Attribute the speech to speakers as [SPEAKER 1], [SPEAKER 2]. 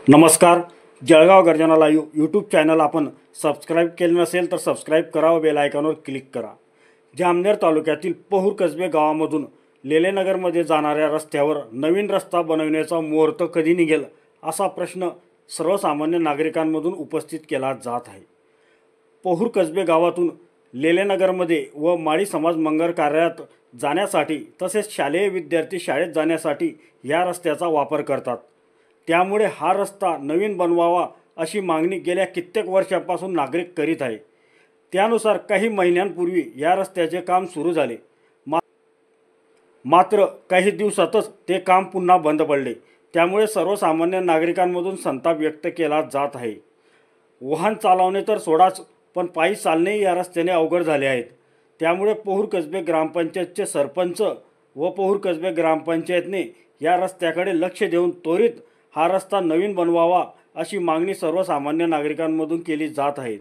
[SPEAKER 1] नमस्कार. जळगाव गर्जना live YouTube channel आपण सबस्क्राईब केले नसेल तर सबस्क्राईब करा व बेल आयकॉनवर क्लिक करा. जामनेर तालुक्यातील पहूर कसबे गावामधून लेलेनगरमध्ये जाणाऱ्या रस्त्यावर नवीन रस्ता बनवण्याचा मुहूर्त कधी निघेल असा प्रश्न सर्वसामान्य नागरिकांमधून उपस्थित केला जात आहे. पहूर कसबे गावातून लेलेनगरमध्ये व माळी समाज मंगल कार्यालयात जाण्यासाठी तसेच शालेय विद्यार्थी शाळेत जाण्यासाठी या रस्त्याचा वापर करतात. त्यामुळे हा रस्ता नवीन बनवावा अशी मागणी गेल्या कित्येक वर्षांपासून नागरिक करीत आहे. त्यानुसार काही महिन्यांपूर्वी या रस्त्याचे काम सुरू झाले. मात्र काही दिवसातच ते काम पुन्हा बंद पडले. त्यामुळे सर्वसामान्य नागरिकांमधून संताप व्यक्त केला जात आहे. वाहन चालवणे तर सोडाच, पण पायी चालणे या रस्त्याने अवघड झाले आहेत. त्यामुळे पहूर कसबे ग्रामपंचायतचे सरपंच व पहूर कसबे ग्रामपंचायतने या रस्त्याकडे लक्ष देऊन त्वरित हा रस्ता नवीन बनवावा अशी मागणी सर्वसामान्य नागरिकांमधून केली जात आहे.